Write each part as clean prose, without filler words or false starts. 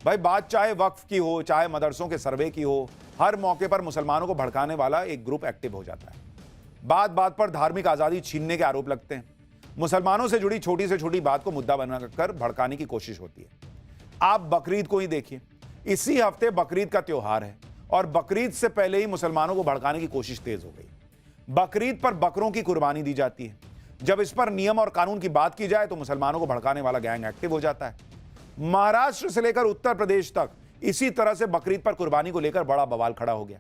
भाई बात चाहे वक्फ की हो, चाहे मदरसों के सर्वे की हो, हर मौके पर मुसलमानों को भड़काने वाला एक ग्रुप एक्टिव हो जाता है। बात बात पर धार्मिक आजादी छीनने के आरोप लगते हैं। मुसलमानों से जुड़ी छोटी से छोटी बात को मुद्दा बनाकर भड़काने की कोशिश होती है। आप बकरीद को ही देखिए, इसी हफ्ते बकरीद का त्योहार है और बकरीद से पहले ही मुसलमानों को भड़काने की कोशिश तेज हो गई। बकरीद पर बकरों की कुर्बानी दी जाती है। जब इस पर नियम और कानून की बात की जाए तो मुसलमानों को भड़काने वाला गैंग एक्टिव हो जाता है। महाराष्ट्र से लेकर उत्तर प्रदेश तक इसी तरह से बकरीद पर कुर्बानी को लेकर बड़ा बवाल खड़ा हो गया।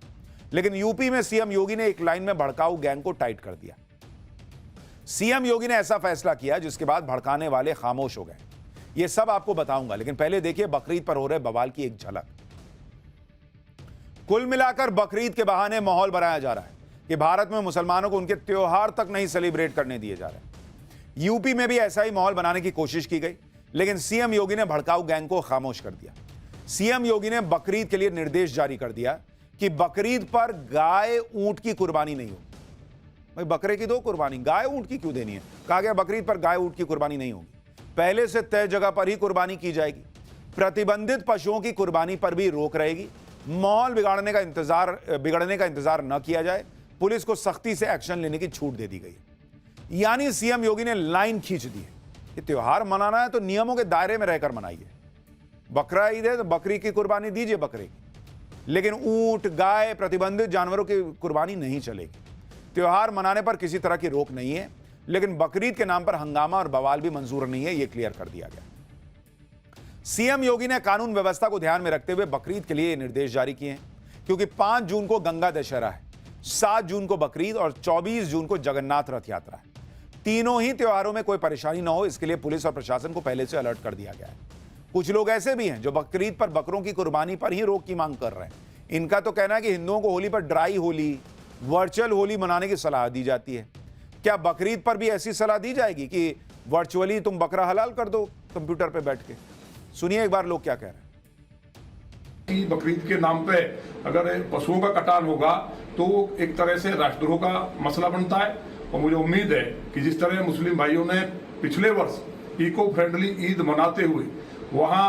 लेकिन यूपी में सीएम योगी ने एक लाइन में भड़काऊ गैंग को टाइट कर दिया। सीएम योगी ने ऐसा फैसला किया जिसके बाद भड़काने वाले खामोश हो गए। यह सब आपको बताऊंगा, लेकिन पहले देखिए बकरीद पर हो रहे बवाल की एक झलक। कुल मिलाकर बकरीद के बहाने माहौल बनाया जा रहा है कि भारत में मुसलमानों को उनके त्योहार तक नहीं सेलिब्रेट करने दिए जा रहे। यूपी में भी ऐसा ही माहौल बनाने की कोशिश की गई, लेकिन सीएम योगी ने भड़काऊ गैंग को खामोश कर दिया। सीएम योगी ने बकरीद के लिए निर्देश जारी कर दिया कि बकरीद पर गाय ऊंट की कुर्बानी नहीं होगी। भाई बकरे की दो कुर्बानी, गाय ऊंट की क्यों देनी है? कहा गया बकरीद पर गाय ऊंट की कुर्बानी नहीं होगी, पहले से तय जगह पर ही कुर्बानी की जाएगी। प्रतिबंधित पशुओं की कुर्बानी पर भी रोक रहेगी। माहौल बिगड़ने का इंतजार न किया जाए, पुलिस को सख्ती से एक्शन लेने की छूट दे दी गई। यानी सीएम योगी ने लाइन खींच दी है कि त्योहार मनाना है तो नियमों के दायरे में रहकर मनाइए। बकरा ईद है तो बकरी की कुर्बानी दीजिए बकरे की, लेकिन ऊंट, गाय, प्रतिबंधित जानवरों की कुर्बानी नहीं चलेगी। त्योहार मनाने पर किसी तरह की रोक नहीं है, लेकिन बकरीद के नाम पर हंगामा और बवाल भी मंजूर नहीं है, यह क्लियर कर दिया गया। सीएम योगी ने कानून व्यवस्था को ध्यान में रखते हुए बकरीद के लिए ये निर्देश जारी किए हैं, क्योंकि 5 जून को गंगा दशहरा है, 7 जून को बकरीद और 24 जून को जगन्नाथ रथ यात्रा है। तीनों ही त्योहारों में कोई परेशानी न हो, इसके लिए पुलिस और प्रशासन को पहले से अलर्ट कर दिया गया है। कुछ लोग ऐसे भी हैं जो बकरीद पर बकरों की कुर्बानी पर ही रोक की मांग कर रहे हैं। इनका तो कहना है कि हिंदुओं को होली पर ड्राई होली, वर्चुअल होली मनाने की सलाह दी जाती है। क्या बकरीद पर भी ऐसी सलाह दी जाएगी कि वर्चुअली तुम बकरा हलाल कर दो कंप्यूटर पे बैठ के? सुनिए एक बार लोग क्या कह रहे हैं। बकरीद के नाम पे अगर पशुओं का कटान होगा तो एक तरह से राष्ट्रद्रोह का मसला बनता है। और मुझे उम्मीद है कि जिस तरह मुस्लिम भाइयों ने पिछले वर्ष इको फ्रेंडली ईद मनाते हुए वहां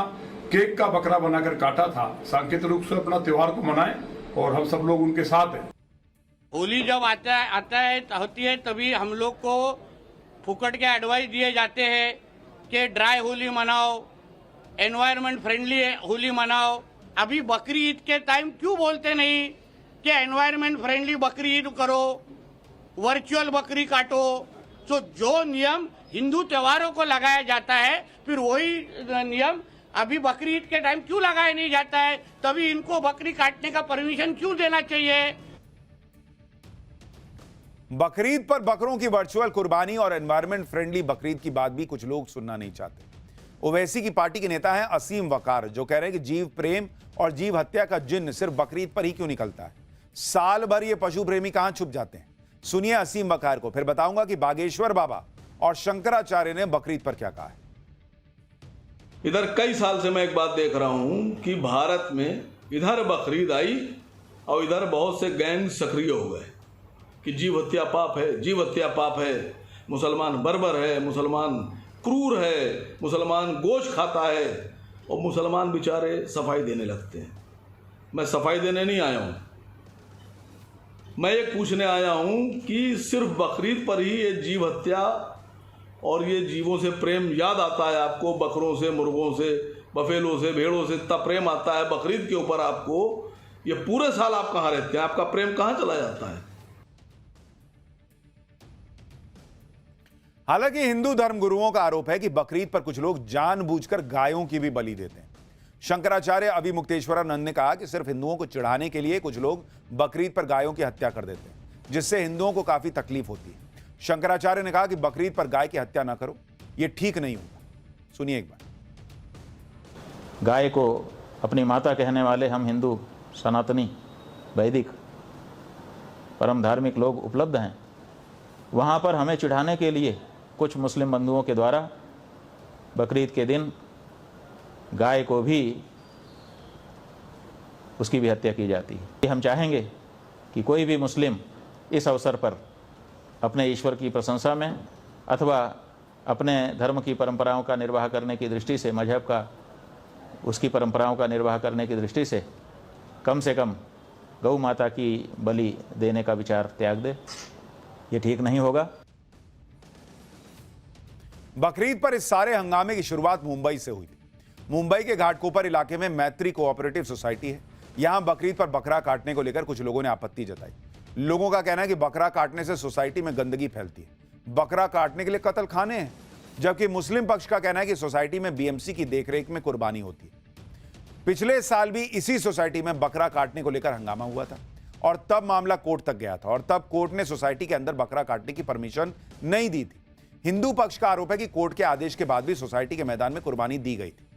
केक का बकरा बनाकर काटा था, सांकेतिक रूप से अपना त्योहार को मनाएं और हम सब लोग उनके साथ हैं। होली जब होती है तभी हम लोग को फुकट के एडवाइस दिए जाते हैं कि ड्राई होली मनाओ, एनवायरनमेंट फ्रेंडली होली मनाओ। अभी बकरी ईद के टाइम क्यों बोलते नहीं कि एनवायरनमेंट फ्रेंडली बकरी ईद करो, वर्चुअल बकरी काटो? तो जो नियम हिंदू त्योहारों को लगाया जाता है, फिर वही नियम अभी बकरी ईद के टाइम क्यों लगाया नहीं जाता है? तभी इनको बकरी काटने का परमिशन क्यों देना चाहिए? बकरीद पर बकरों की वर्चुअल कुर्बानी और एनवायरनमेंट फ्रेंडली बकरीद की बात भी कुछ लोग सुनना नहीं चाहते। ओवैसी की पार्टी के नेता हैं असीम वकार, जो कह रहे हैं कि जीव प्रेम और जीव हत्या का जिन्न सिर्फ बकरीद पर ही क्यों निकलता है? साल भर ये पशु प्रेमी कहां छुप जाते हैं? सुनिए असीम वकार को, फिर बताऊंगा कि बागेश्वर बाबा और शंकराचार्य ने बकरीद पर क्या कहा है। इधर कई साल से मैं एक बात देख रहा हूं कि भारत में इधर बकरीद आई और इधर बहुत से गैंग सक्रिय हो गए कि जीव हत्या पाप है, जीव हत्या पाप है, मुसलमान बर्बर है, मुसलमान क्रूर है, मुसलमान गोश्त खाता है, और मुसलमान बेचारे सफाई देने लगते हैं। मैं सफाई देने नहीं आया हूँ, मैं ये पूछने आया हूँ कि सिर्फ बकरीद पर ही ये जीव हत्या और ये जीवों से प्रेम याद आता है आपको? बकरों से, मुर्गों से, बफेलों से, भेड़ों से इतना प्रेम आता है, बकरीद के ऊपर आपको? ये पूरे साल आप कहाँ रहते हैं? आपका प्रेम कहाँ चला जाता है? हालांकि हिंदू धर्मगुरुओं का आरोप है कि बकरीद पर कुछ लोग जानबूझकर गायों की भी बलि देते हैं। शंकराचार्य अभिमुक्तेश्वरानंद ने कहा कि सिर्फ हिंदुओं को चिढ़ाने के लिए कुछ लोग बकरीद पर गायों की हत्या कर देते हैं, जिससे हिंदुओं को काफी तकलीफ होती है। शंकराचार्य ने कहा कि बकरीद पर गाय की हत्या ना करो, यह ठीक नहीं होगा। सुनिए एक बार। गाय को अपनी माता कहने वाले हम हिंदू सनातनी वैदिक परम धार्मिक लोग उपलब्ध हैं। वहाँ पर हमें चिढ़ाने के लिए कुछ मुस्लिम बंधुओं के द्वारा बकरीद के दिन गाय को भी उसकी भी हत्या की जाती है। हम चाहेंगे कि कोई भी मुस्लिम इस अवसर पर अपने ईश्वर की प्रशंसा में अथवा अपने धर्म की परंपराओं का निर्वाह करने की दृष्टि से, मजहब का उसकी परंपराओं का निर्वाह करने की दृष्टि से कम गौ माता की बलि देने का विचार त्याग दे। ये ठीक नहीं होगा। बकरीद पर इस सारे हंगामे की शुरुआत मुंबई से हुई थी। मुंबई के घाटकोपर इलाके में मैत्री कोऑपरेटिव सोसाइटी है। यहां बकरीद पर बकरा काटने को लेकर कुछ लोगों ने आपत्ति जताई। लोगों का कहना है कि बकरा काटने से सोसाइटी में गंदगी फैलती है। बकरा काटने के लिए कत्ल खाने हैं, जबकि मुस्लिम पक्ष का कहना है कि सोसाइटी में बीएमसी की देखरेख में कुर्बानी होती है। पिछले साल भी इसी सोसाइटी में बकरा काटने को लेकर हंगामा हुआ था और तब मामला कोर्ट तक गया था और तब कोर्ट ने सोसाइटी के अंदर बकरा काटने की परमिशन नहीं दी थी। हिंदू पक्ष का आरोप है कि कोर्ट के आदेश के बाद भी सोसाइटी के मैदान में कुर्बानी दी गई थी।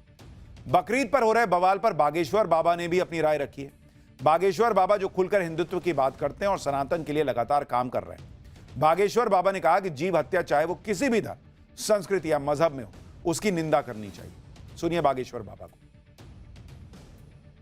बकरीद पर हो रहे बवाल पर बागेश्वर बाबा ने भी अपनी राय रखी है। बागेश्वर बाबा जो खुलकर हिंदुत्व की बात करते हैं और सनातन के लिए लगातार काम कर रहे हैं। बागेश्वर बाबा ने कहा कि जीव हत्या चाहे वो किसी भी धर्म, संस्कृति या मजहब में हो, उसकी निंदा करनी चाहिए। सुनिए बागेश्वर बाबा को।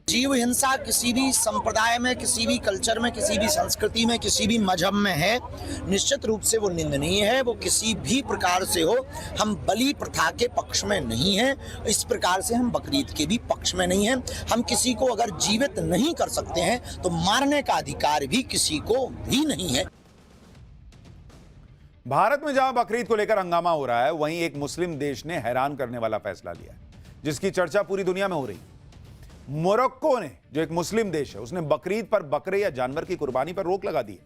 जीव हिंसा किसी भी संप्रदाय में, किसी भी कल्चर में, किसी भी संस्कृति में, किसी भी मजहब में है, निश्चित रूप से वो निंदनीय है। वो किसी भी प्रकार से हो, हम बलि प्रथा के पक्ष में नहीं हैं। इस प्रकार से हम बकरीद के भी पक्ष में नहीं हैं। हम किसी को अगर जीवित नहीं कर सकते हैं तो मारने का अधिकार भी किसी को भी नहीं है। भारत में जहां बकरीद को लेकर हंगामा हो रहा है, वहीं एक मुस्लिम देश ने हैरान करने वाला फैसला लिया है, जिसकी चर्चा पूरी दुनिया में हो रही है। मोरक्को ने, जो एक मुस्लिम देश है, उसने बकरीद पर बकरे या जानवर की कुर्बानी पर रोक लगा दी है।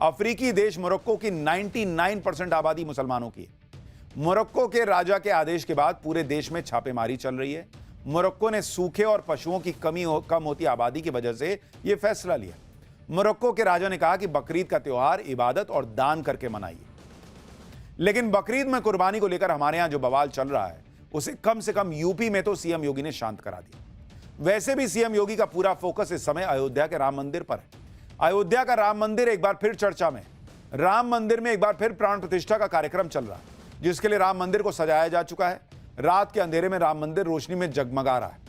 अफ्रीकी देश मोरक्को की 99% आबादी मुसलमानों की है। मोरक्को के राजा के आदेश के बाद पूरे देश में छापेमारी चल रही है। मोरक्को ने सूखे और पशुओं की कम होती आबादी की वजह से यह फैसला लिया। मोरक्को के राजा ने कहा कि बकरीद का त्योहार इबादत और दान करके मनाइए। लेकिन बकरीद में कुर्बानी को लेकर हमारे यहां जो बवाल चल रहा है, उसे कम से कम यूपी में तो सीएम योगी ने शांत करा दिया। वैसे भी सीएम योगी का पूरा फोकस इस समय अयोध्या के राम मंदिर पर है। अयोध्या का राम मंदिर एक बार फिर चर्चा में। राम मंदिर में एक बार फिर प्राण प्रतिष्ठा का कार्यक्रम चल रहा है, जिसके लिए राम मंदिर को सजाया जा चुका है। रात के अंधेरे में राम मंदिर रोशनी में जगमगा रहा है।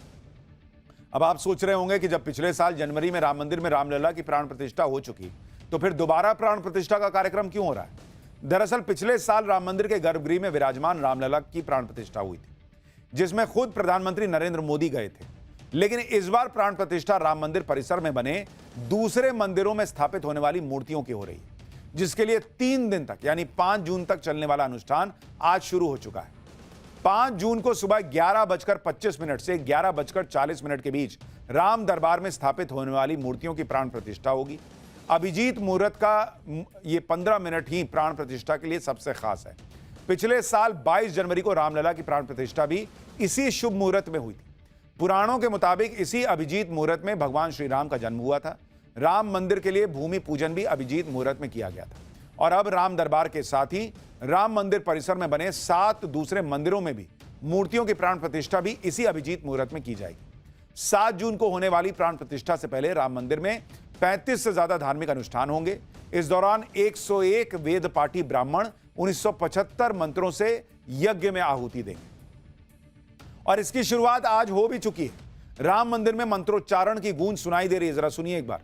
अब आप सोच रहे होंगे कि जब पिछले साल जनवरी में राम मंदिर में रामलला की प्राण प्रतिष्ठा हो चुकी, तो फिर दोबारा प्राण प्रतिष्ठा का कार्यक्रम क्यों हो रहा है? दरअसल पिछले साल राम मंदिर के गर्भगृह में विराजमान रामलला की प्राण प्रतिष्ठा हुई थी, जिसमें खुद प्रधानमंत्री नरेंद्र मोदी गए थे। लेकिन इस बार प्राण प्रतिष्ठा राम मंदिर परिसर में बने दूसरे मंदिरों में स्थापित होने वाली मूर्तियों की हो रही है, जिसके लिए 3 दिन तक यानी 5 जून तक चलने वाला अनुष्ठान आज शुरू हो चुका है। 5 जून को सुबह 11:25 से 11:40 के बीच राम दरबार में स्थापित होने वाली मूर्तियों की प्राण प्रतिष्ठा होगी। अभिजीत मुहूर्त का ये 15 मिनट ही प्राण प्रतिष्ठा के लिए सबसे खास है। पिछले साल 22 जनवरी को रामलला की प्राण प्रतिष्ठा भी इसी शुभ मुहूर्त में हुई थी। पुराणों के मुताबिक इसी अभिजीत मुहूर्त में भगवान श्री राम का जन्म हुआ था। राम मंदिर के लिए भूमि पूजन भी अभिजीत मुहूर्त में किया गया था और अब राम दरबार के साथ ही राम मंदिर परिसर में बने 7 दूसरे मंदिरों में भी मूर्तियों की प्राण प्रतिष्ठा भी इसी अभिजीत मुहूर्त में की जाएगी। 7 जून को होने वाली प्राण प्रतिष्ठा से पहले राम मंदिर में 35 से ज्यादा धार्मिक अनुष्ठान होंगे। इस दौरान 101 वेद पाठी ब्राह्मण 1975 मंत्रों से यज्ञ में आहुति देंगे और इसकी शुरुआत आज हो भी चुकी है। राम मंदिर में मंत्रोच्चारण की गूंज सुनाई दे रही है, जरा सुनिए एक बार।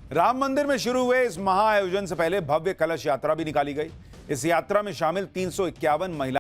राम मंदिर में शुरू हुए इस महाआयोजन से पहले भव्य कलश यात्रा भी निकाली गई। इस यात्रा में शामिल 351 महिला